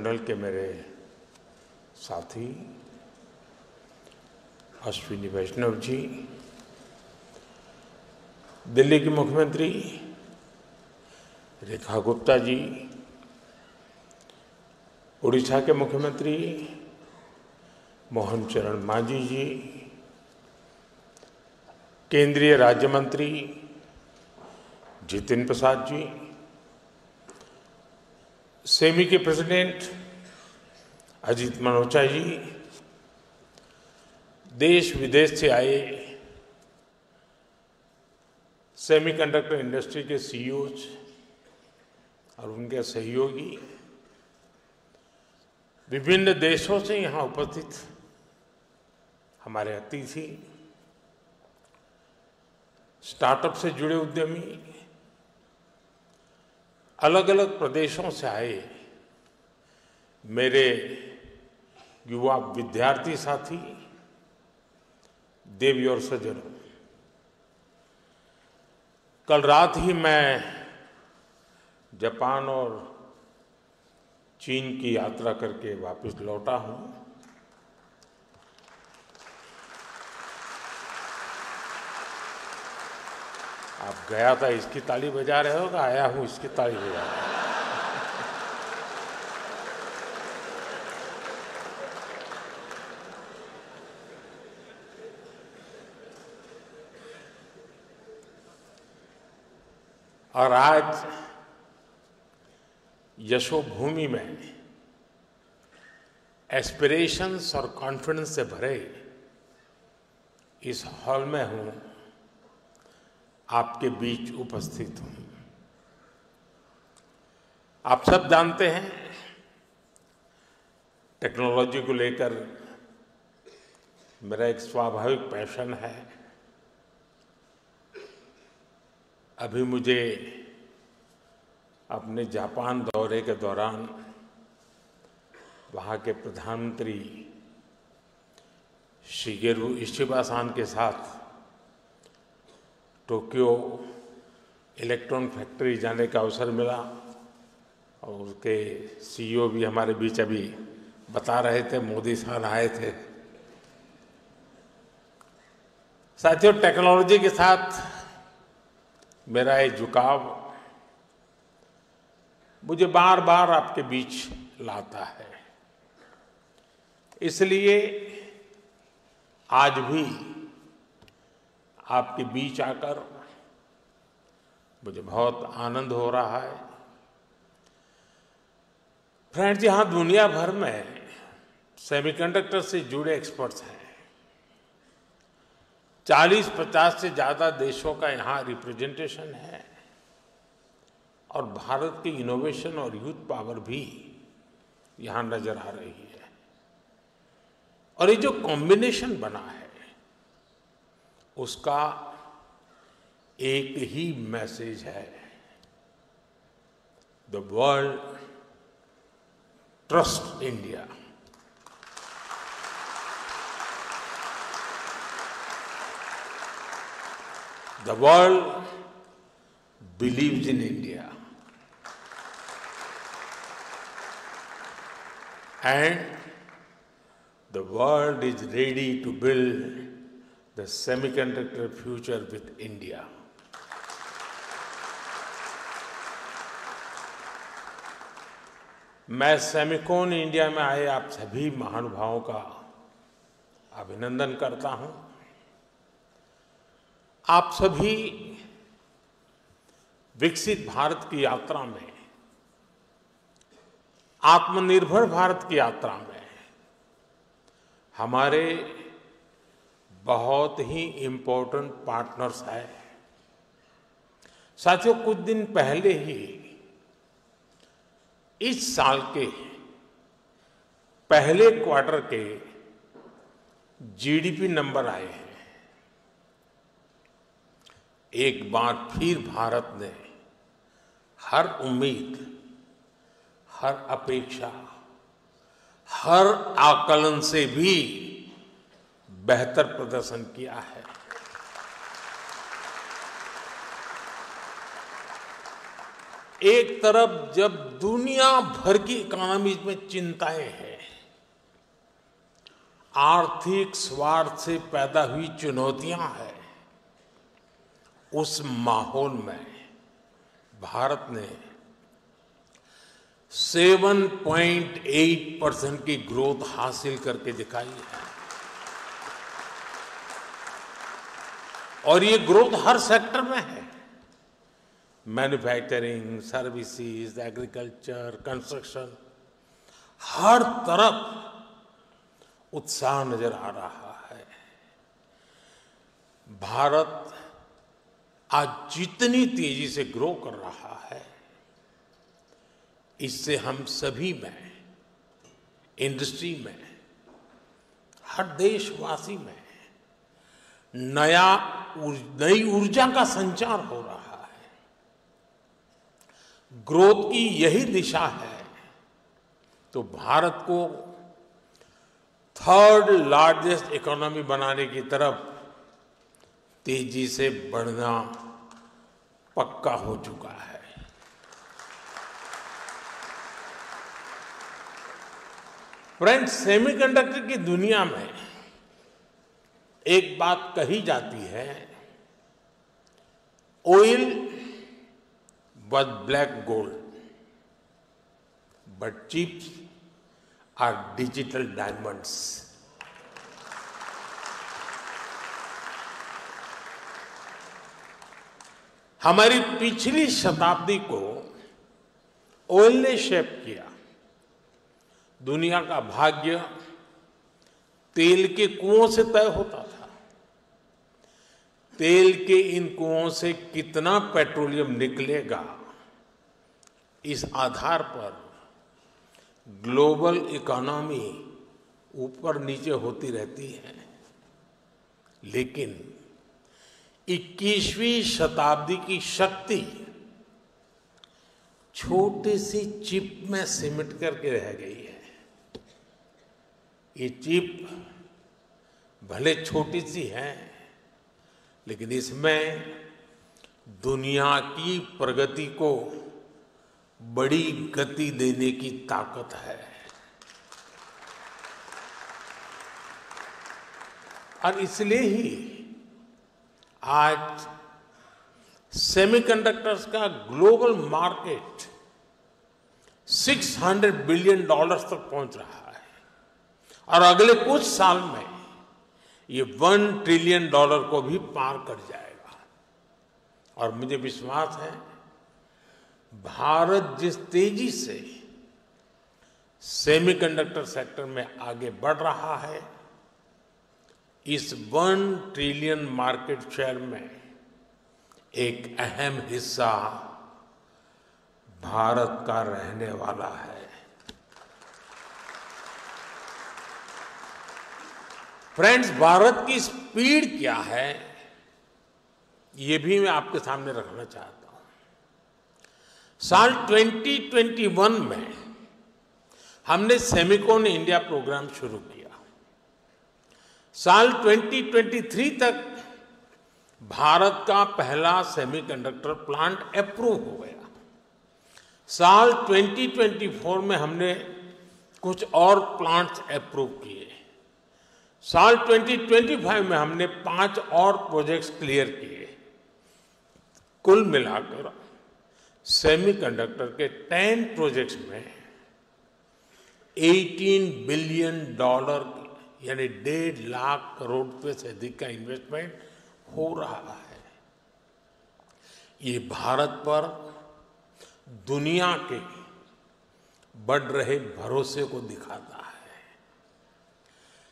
मंडल के मेरे साथी अश्विनी वैष्णव जी, दिल्ली की मुख्यमंत्री रेखा गुप्ता जी, उड़ीसा के मुख्यमंत्री मोहन चरण मांझी जी, केंद्रीय राज्य मंत्री जितिन प्रसाद जी, सेमी के प्रेसिडेंट अजीत मनोचा जी, देश विदेश से आए सेमीकंडक्टर इंडस्ट्री के सीईओज और उनके सहयोगी, विभिन्न देशों से यहाँ उपस्थित हमारे अतिथि, स्टार्टअप से जुड़े उद्यमी, अलग अलग प्रदेशों से आए मेरे युवा विद्यार्थी साथी, देवी और सज्जनों, कल रात ही मैं जापान और चीन की यात्रा करके वापस लौटा हूं। आप गया था इसकी ताली बजा रहे हो, आया हूं इसकी ताली बजा रहे हो। और आज यशोभूमि में एस्पिरेशंस और कॉन्फिडेंस से भरे इस हॉल में हूं, आपके बीच उपस्थित हूं। आप सब जानते हैं टेक्नोलॉजी को लेकर मेरा एक स्वाभाविक पैशन है। अभी मुझे अपने जापान दौरे के दौरान वहाँ के प्रधानमंत्री शिगेरू इशिबा-सान के साथ टोक्यो इलेक्ट्रॉन फैक्ट्री जाने का अवसर मिला और उसके सीईओ भी हमारे बीच अभी बता रहे थे, मोदी साहब आए थे। साथियों, टेक्नोलॉजी के साथ मेरा ये झुकाव मुझे बार बार आपके बीच लाता है, इसलिए आज भी आपके बीच आकर मुझे बहुत आनंद हो रहा है। फ्रेंड्स, यहां दुनिया भर में सेमीकंडक्टर से जुड़े एक्सपर्ट्स हैं। 40-50 से ज्यादा देशों का यहाँ रिप्रेजेंटेशन है और भारत की इनोवेशन और यूथ पावर भी यहाँ नजर आ रही है। और ये जो कॉम्बिनेशन बना है उसका एक ही मैसेज है, the world trust India. The world believes in India, and the world is ready to build the semiconductor future with India. मैं सेमिकॉन इंडिया में आए आप सभी महानुभावों का अभिनंदन करता हूं। आप सभी विकसित भारत की यात्रा में, आत्मनिर्भर भारत की यात्रा में हमारे बहुत ही इम्पोर्टेंट पार्टनर्स हैं। साथियों, कुछ दिन पहले ही इस साल के पहले क्वार्टर के जीडीपी नंबर आए हैं। एक बार फिर भारत ने हर उम्मीद, हर अपेक्षा, हर आकलन से भी बेहतर प्रदर्शन किया है। एक तरफ जब दुनिया भर की इकोनॉमी में चिंताएं हैं, आर्थिक स्वार्थ से पैदा हुई चुनौतियां हैं, उस माहौल में भारत ने 7.8% की ग्रोथ हासिल करके दिखाई है। और ये ग्रोथ हर सेक्टर में है, मैन्युफैक्चरिंग, सर्विसेज, एग्रीकल्चर, कंस्ट्रक्शन, हर तरफ उत्साह नजर आ रहा है। भारत आज जितनी तेजी से ग्रो कर रहा है, इससे हम सभी में, इंडस्ट्री में, हर देशवासी में नई ऊर्जा का संचार हो रहा है। ग्रोथ की यही दिशा है तो भारत को थर्ड लार्जेस्ट इकोनॉमी बनाने की तरफ तेजी से बढ़ना पक्का हो चुका है। फ्रेंड्स, सेमीकंडक्टर की दुनिया में एक बात कही जाती है, oil was black gold, but chips are digital diamonds. हमारी पिछली शताब्दी को ऑयल ने शेप किया। दुनिया का भाग्य तेल के कुओं से तय होता था। तेल के इन कुओं से कितना पेट्रोलियम निकलेगा, इस आधार पर ग्लोबल इकोनॉमी ऊपर नीचे होती रहती है। लेकिन 21वीं शताब्दी की शक्ति छोटी सी चिप में सिमट करके रह गई है। ये चिप भले छोटी सी है, लेकिन इसमें दुनिया की प्रगति को बड़ी गति देने की ताकत है। और इसलिए ही आज सेमीकंडक्टर्स का ग्लोबल मार्केट $600 बिलियन तक पहुंच रहा है और अगले कुछ साल में ये $1 ट्रिलियन को भी पार कर जाएगा। और मुझे विश्वास है, भारत जिस तेजी से सेमीकंडक्टर सेक्टर में आगे बढ़ रहा है, इस 1 ट्रिलियन मार्केट शेयर में एक अहम हिस्सा भारत का रहने वाला है। फ्रेंड्स, भारत की स्पीड क्या है, ये भी मैं आपके सामने रखना चाहता हूं। साल 2021 में हमने सेमिकॉन इंडिया प्रोग्राम शुरू किया। साल 2023 तक भारत का पहला सेमीकंडक्टर प्लांट अप्रूव हो गया। साल 2024 में हमने कुछ और प्लांट्स अप्रूव किए। साल 2025 में हमने 5 और प्रोजेक्ट्स क्लियर किए। कुल मिलाकर सेमीकंडक्टर के 10 प्रोजेक्ट्स में $18 बिलियन यानी 1.5 लाख करोड़ रुपए से अधिक का इन्वेस्टमेंट हो रहा है। ये भारत पर दुनिया के बढ़ रहे भरोसे को दिखाता है।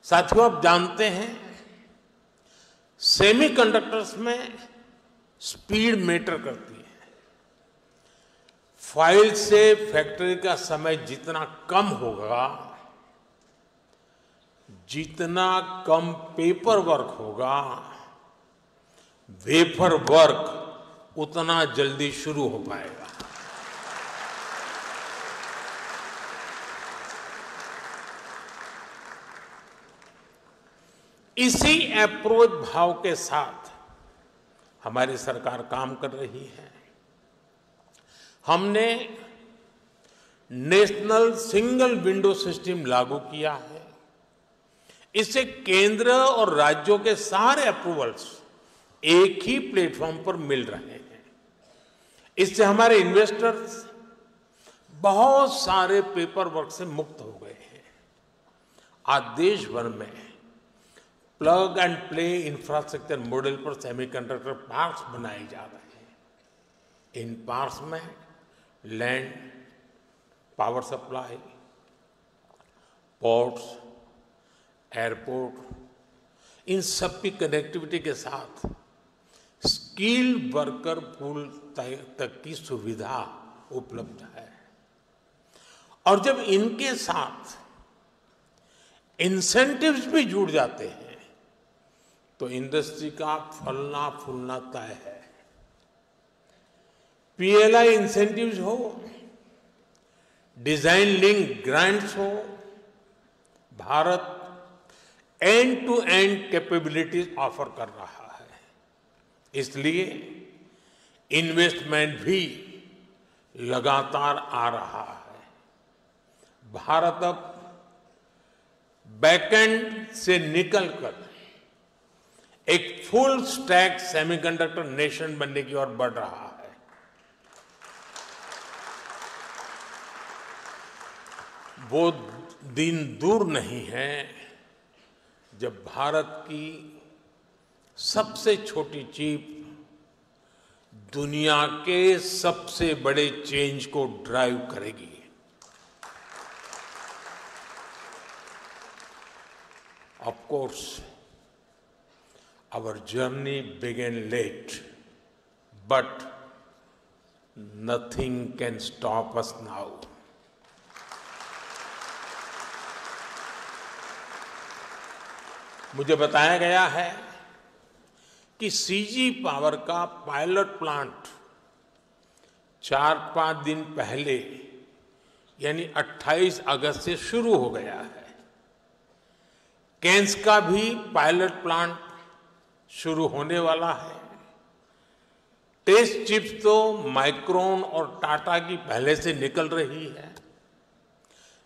साथियों, आप जानते हैं, सेमीकंडक्टर्स में स्पीड मैटर करती है। फाइल से फैक्ट्री का समय जितना कम होगा, जितना कम पेपर वर्क होगा, वेफर वर्क उतना जल्दी शुरू हो पाएगा। इसी अप्रोच भाव के साथ हमारी सरकार काम कर रही है। हमने नेशनल सिंगल विंडो सिस्टम लागू किया है। इससे केंद्र और राज्यों के सारे अप्रूवल्स एक ही प्लेटफॉर्म पर मिल रहे हैं। इससे हमारे इन्वेस्टर्स बहुत सारे पेपर वर्क से मुक्त हो गए हैं। आज देश भर में plug and play infrastructure model पर सेमीकंडक्टर पार्क्स बनाए जा रहे हैं। इन पार्क्स में land, power supply, ports, airport, इन सब की कनेक्टिविटी के साथ स्किल्ड वर्कर पूल तक की सुविधा उपलब्ध है। और जब इनके साथ इंसेंटिव्स भी जुड़ जाते हैं तो इंडस्ट्री का फलना फूलना तय है। पीएलआई इंसेंटिव्स हो, डिजाइन लिंक ग्रांट्स हो, Bharat end to end capabilities offer कर रहा है। इसलिए इन्वेस्टमेंट भी लगातार आ रहा है। भारत अब बैकएंड से निकलकर एक फुल स्टैक सेमीकंडक्टर नेशन बनने की ओर बढ़ रहा है। वो दिन दूर नहीं है जब भारत की सबसे छोटी चिप दुनिया के सबसे बड़े चेंज को ड्राइव करेगी। Of course, our journey began late, but nothing can stop us now. मुझे बताया गया है कि सीजी पावर का पायलट प्लांट 4-5 दिन पहले यानी 28 अगस्त से शुरू हो गया है। केन्स का भी पायलट प्लांट शुरू होने वाला है। टेस्ट चिप्स तो माइक्रोन और टाटा की पहले से निकल रही है।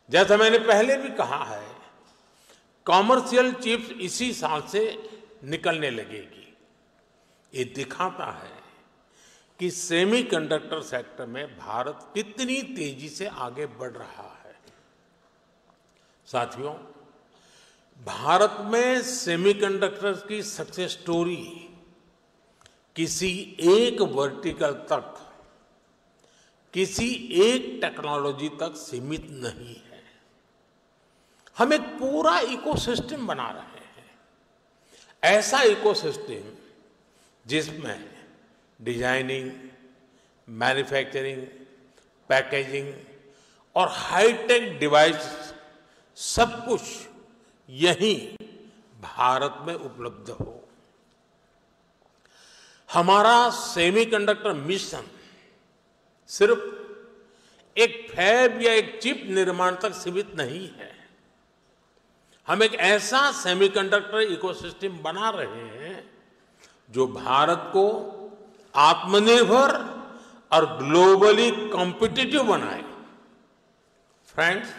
जैसा मैंने पहले भी कहा है, कॉमर्शियल चिप्स इसी साल से निकलने लगेगी। ये दिखाता है कि सेमीकंडक्टर सेक्टर में भारत कितनी तेजी से आगे बढ़ रहा है। साथियों, भारत में सेमीकंडक्टर्स की सक्सेस स्टोरी किसी एक वर्टिकल तक, किसी एक टेक्नोलॉजी तक सीमित नहीं है। हम एक पूरा इकोसिस्टम बना रहे हैं। ऐसा इकोसिस्टम जिसमें डिजाइनिंग, मैन्युफैक्चरिंग, पैकेजिंग और हाईटेक डिवाइस सब कुछ यहीं भारत में उपलब्ध हो। हमारा सेमीकंडक्टर मिशन सिर्फ एक फैब या एक चिप निर्माण तक सीमित नहीं है। हम एक ऐसा सेमीकंडक्टर इकोसिस्टम बना रहे हैं जो भारत को आत्मनिर्भर और ग्लोबली कॉम्पिटिटिव बनाए। फ्रेंड्स,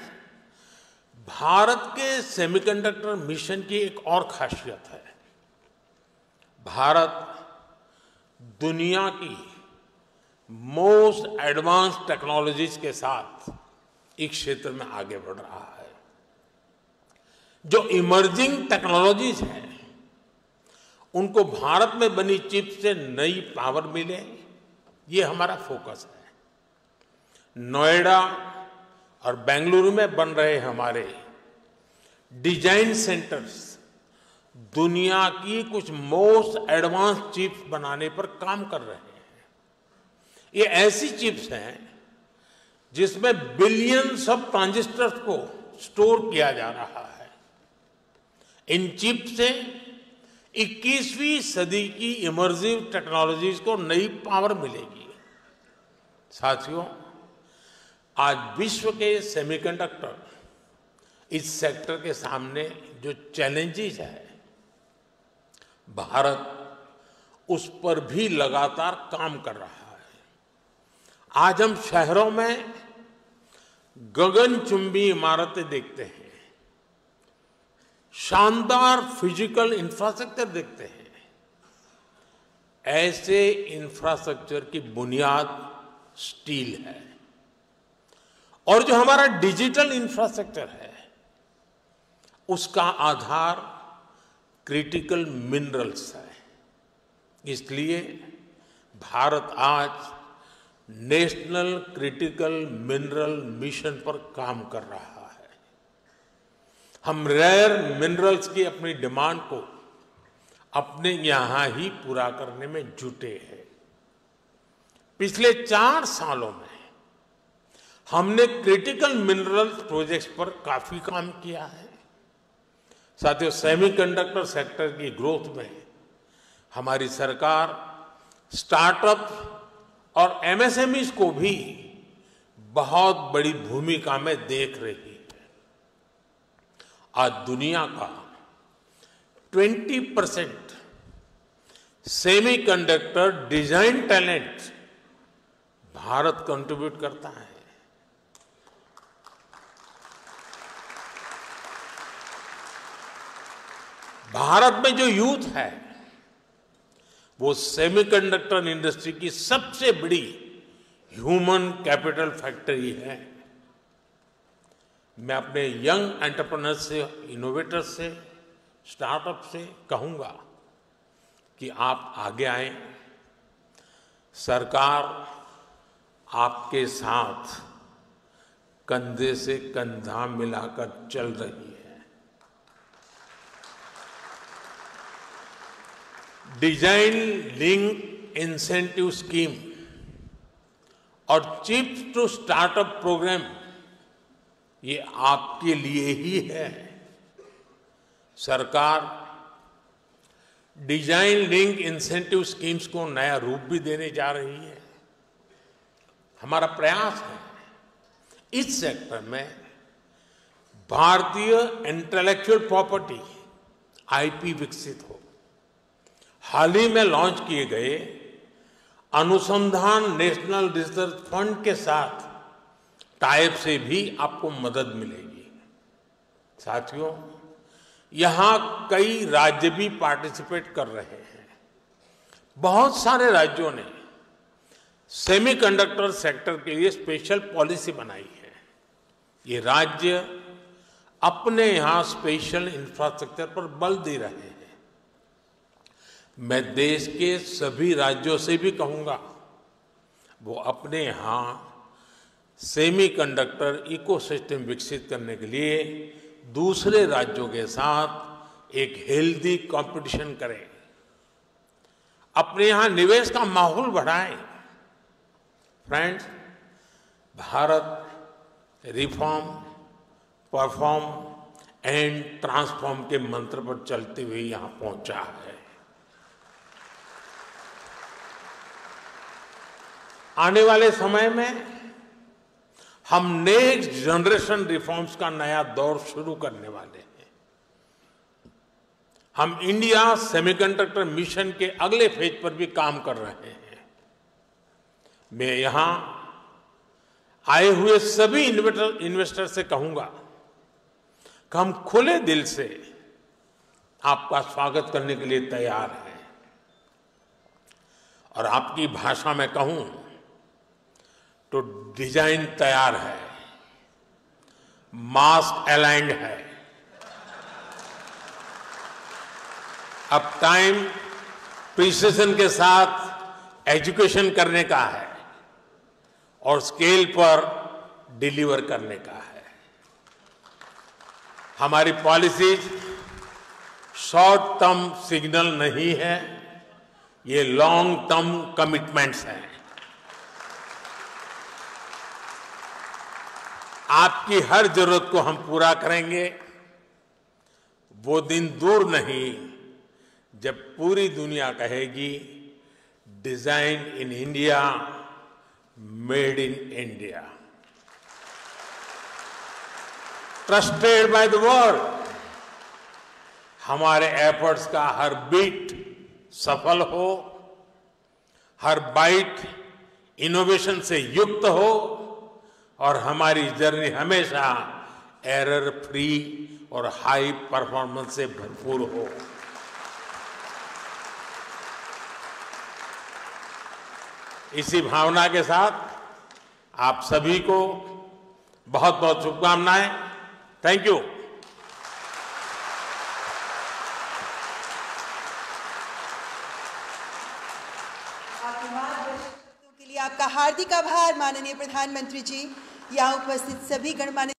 भारत के सेमीकंडक्टर मिशन की एक और खासियत है। भारत दुनिया की मोस्ट एडवांस टेक्नोलॉजीज के साथ इस क्षेत्र में आगे बढ़ रहा है। जो इमर्जिंग टेक्नोलॉजीज हैं, उनको भारत में बनी चिप से नई पावर मिले, ये हमारा फोकस है। नोएडा और बेंगलुरु में बन रहे हमारे डिजाइन सेंटर्स दुनिया की कुछ मोस्ट एडवांस चिप्स बनाने पर काम कर रहे हैं। ये ऐसी चिप्स हैं जिसमें बिलियंस ऑफ ट्रांजिस्टर्स को स्टोर किया जा रहा है। इन चिप्स से 21वीं सदी की इमर्सिव टेक्नोलॉजीज को नई पावर मिलेगी। साथियों, आज विश्व के सेमीकंडक्टर इस सेक्टर के सामने जो चैलेंजेस है, भारत उस पर भी लगातार काम कर रहा है। आज हम शहरों में गगनचुंबी इमारतें देखते हैं, शानदार फिजिकल इंफ्रास्ट्रक्चर देखते हैं। ऐसे इंफ्रास्ट्रक्चर की बुनियाद स्टील है और जो हमारा डिजिटल इंफ्रास्ट्रक्चर है उसका आधार क्रिटिकल मिनरल्स है। इसलिए भारत आज नेशनल क्रिटिकल मिनरल मिशन पर काम कर रहा है। हम रेयर मिनरल्स की अपनी डिमांड को अपने यहां ही पूरा करने में जुटे हैं। पिछले 4 सालों में हमने क्रिटिकल मिनरल्स प्रोजेक्ट्स पर काफी काम किया है। साथियों, सेमीकंडक्टर सेक्टर की ग्रोथ में हमारी सरकार स्टार्टअप और एमएसएमईज को भी बहुत बड़ी भूमिका में देख रही है। आज दुनिया का 20% semiconductor design talent Bharat contribute करता है। भारत में जो यूथ है वो सेमीकंडक्टर इंडस्ट्री की सबसे बड़ी ह्यूमन कैपिटल फैक्ट्री है। मैं अपने यंग एंटरप्रेन्योर्स से, इनोवेटर्स से, स्टार्टअप से कहूंगा कि आप आगे आएं। सरकार आपके साथ कंधे से कंधा मिलाकर चल रही है। डिजाइन लिंक इंसेंटिव स्कीम और चिप्स टू स्टार्टअप प्रोग्राम ये आपके लिए ही है। सरकार डिजाइन लिंक इंसेंटिव स्कीम्स को नया रूप भी देने जा रही है। हमारा प्रयास है इस सेक्टर में भारतीय इंटेलेक्चुअल प्रॉपर्टी आईपी विकसित हो। हाल ही में लॉन्च किए गए अनुसंधान नेशनल रिसर्च फंड के साथ टाइप से भी आपको मदद मिलेगी। साथियों, यहां कई राज्य भी पार्टिसिपेट कर रहे हैं। बहुत सारे राज्यों ने सेमीकंडक्टर सेक्टर के लिए स्पेशल पॉलिसी बनाई है। ये राज्य अपने यहां स्पेशल इंफ्रास्ट्रक्चर पर बल दे रहे हैं। मैं देश के सभी राज्यों से भी कहूंगा वो अपने यहां सेमीकंडक्टर इकोसिस्टम विकसित करने के लिए दूसरे राज्यों के साथ एक हेल्दी कंपटीशन करें, अपने यहां निवेश का माहौल बढ़ाएं। Friends, Bharat reform, perform and transform के मंत्र पर चलते हुए यहां पहुंचा है। आने वाले समय में हम नेक्स्ट जनरेशन रिफॉर्म्स का नया दौर शुरू करने वाले हैं। हम इंडिया सेमीकंडक्टर मिशन के अगले फेज पर भी काम कर रहे हैं। मैं यहां आए हुए सभी इन्वेस्टर से कहूंगा कि हम खुले दिल से आपका स्वागत करने के लिए तैयार हैं। और आपकी भाषा में कहूं तो डिजाइन तैयार है, मास्क अलाइंड है। अब टाइम प्रिसिजन के साथ एजुकेशन करने का है और स्केल पर डिलीवर करने का है। हमारी पॉलिसीज शॉर्ट टर्म सिग्नल नहीं है, ये लॉन्ग टर्म कमिटमेंट्स हैं। आपकी हर जरूरत को हम पूरा करेंगे। वो दिन दूर नहीं जब पूरी दुनिया कहेगी design in India, made in India. Trusted by the world. हमारे एफर्ट्स का हर बीट सफल हो, हर बाइट इनोवेशन से युक्त हो और हमारी जर्नी हमेशा एरर फ्री और हाई परफॉर्मेंस से भरपूर हो। इसी भावना के साथ आप सभी को बहुत बहुत शुभकामनाएं। Thank you. आपके मार्गदर्शन के लिए आपका हार्दिक आभार माननीय प्रधानमंत्री जी। यहाँ उपस्थित सभी गणमान्य